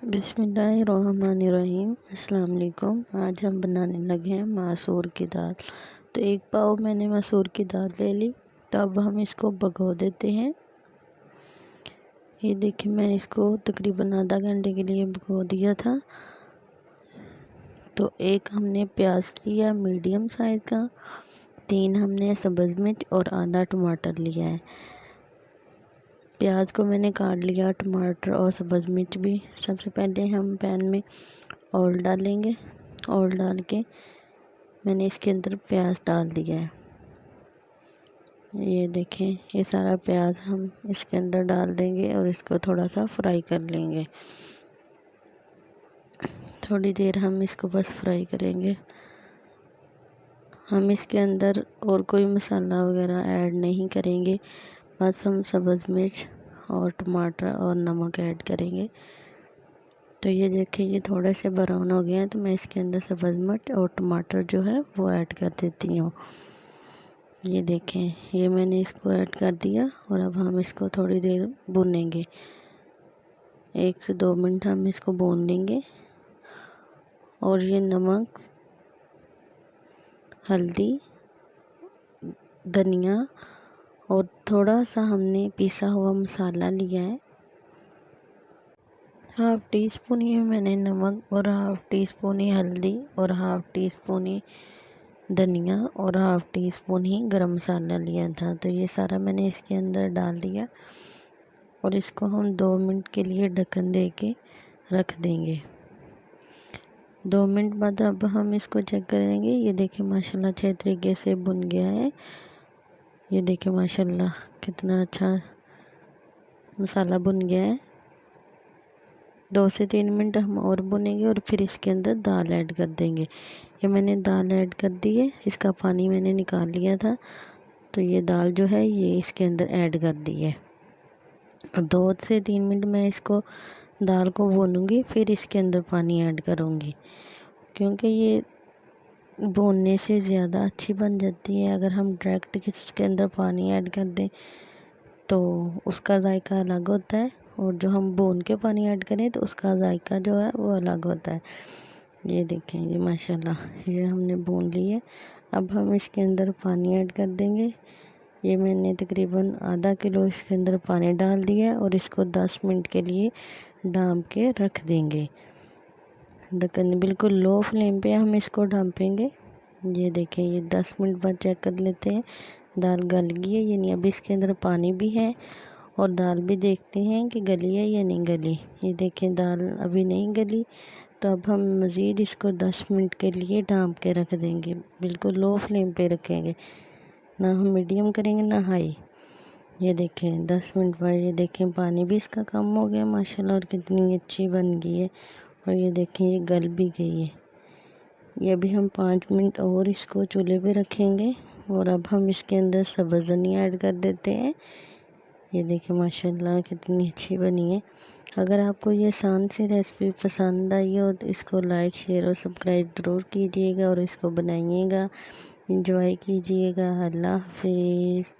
बिस्मिल्लाहिर्रहमानिर्रहीम। अस्सलाम वालेकुम। आज हम बनाने लगे हैं मसूर की दाल। तो एक पाव मैंने मसूर की दाल ले ली। तो अब हम इसको भिगो देते हैं। ये देखिए, मैं इसको तकरीबन आधा घंटे के लिए भिगो दिया था। तो एक हमने प्याज लिया मीडियम साइज़ का, 3 हमने सब्ज़ मिर्च और आधा टमाटर लिया है। प्याज को मैंने काट लिया, टमाटर और सब्ज़ मिर्च भी। सबसे पहले हम पैन में ऑयल डालेंगे। ऑयल डाल के मैंने इसके अंदर प्याज डाल दिया है। ये देखें, ये सारा प्याज हम इसके अंदर डाल देंगे और इसको थोड़ा सा फ्राई कर लेंगे। थोड़ी देर हम इसको बस फ्राई करेंगे। हम इसके अंदर और कोई मसाला वगैरह ऐड नहीं करेंगे, बस हम सब्ज़ मिर्च और टमाटर और नमक ऐड करेंगे। तो ये देखें, ये थोड़े से ब्राउन हो गए हैं। तो मैं इसके अंदर सब्ज़ मिर्च और टमाटर जो है वो ऐड कर देती हूँ। ये देखें, ये मैंने इसको ऐड कर दिया और अब हम इसको थोड़ी देर भूनेंगे। 1 से 2 मिनट हम इसको भून लेंगे। और ये नमक, हल्दी, धनिया और थोड़ा सा हमने पिसा हुआ मसाला लिया है। 1/2 टीस्पून ही मैंने नमक और 1/2 टीस्पून ही हल्दी और 1/2 टीस्पून ही धनिया और 1/2 टीस्पून ही गरम मसाला लिया था। तो ये सारा मैंने इसके अंदर डाल दिया और इसको हम 2 मिनट के लिए ढक्कन दे के रख देंगे। 2 मिनट बाद अब हम इसको चेक करेंगे। ये देखिए, माशाल्लाह अच्छे तरीके से भुन गया है। ये देखिए माशाल्लाह कितना अच्छा मसाला भुन गया है। 2 से 3 मिनट हम और भुनेंगे और फिर इसके अंदर दाल ऐड कर देंगे। ये मैंने दाल ऐड कर दी है, इसका पानी मैंने निकाल लिया था। तो ये दाल जो है ये इसके अंदर ऐड कर दी है। 2 से 3 मिनट मैं इसको दाल को भूनूंगी, फिर इसके अंदर पानी ऐड करूँगी, क्योंकि ये भूनने से ज़्यादा अच्छी बन जाती है। अगर हम डायरेक्ट इसके अंदर पानी ऐड कर दें तो उसका जायका अलग होता है, और जो हम भून के पानी ऐड करें तो उसका जायका जो है वो अलग होता है। ये देखें, ये माशाल्लाह ये हमने भून ली है। अब हम इसके अंदर पानी ऐड कर देंगे। ये मैंने तकरीबन आधा किलो इसके अंदर पानी डाल दिया और इसको 10 मिनट के लिए ढाँप के रख देंगे। ढक्कन बिल्कुल लो फ्लेम पे हम इसको ढाँपेंगे। ये देखें, ये 10 मिनट बाद चेक कर लेते हैं दाल गल गई है या नहीं। अभी इसके अंदर पानी भी है और दाल भी देखते हैं कि गली है या नहीं गली। ये देखें, दाल अभी नहीं गली। तो अब हम मज़ीद इसको 10 मिनट के लिए ढाँप के रख देंगे। बिल्कुल लो फ्लेम पे रखेंगे, ना हम मीडियम करेंगे ना हाई। ये देखें 10 मिनट बाद ये देखें पानी भी इसका कम हो गया माशाल्लाह, और कितनी अच्छी बन गई है। और ये देखें, ये गल भी गई है। ये अभी हम 5 मिनट और इसको चूल्हे पे रखेंगे। और अब हम इसके अंदर सब्ज़ धनिया ऐड कर देते हैं। ये देखिए माशाल्लाह कितनी अच्छी बनी है। अगर आपको ये आसान सी रेसिपी पसंद आई हो तो इसको लाइक, शेयर और सब्सक्राइब ज़रूर कीजिएगा और इसको बनाइएगा, एंजॉय कीजिएगा। अल्लाह हाफिज़।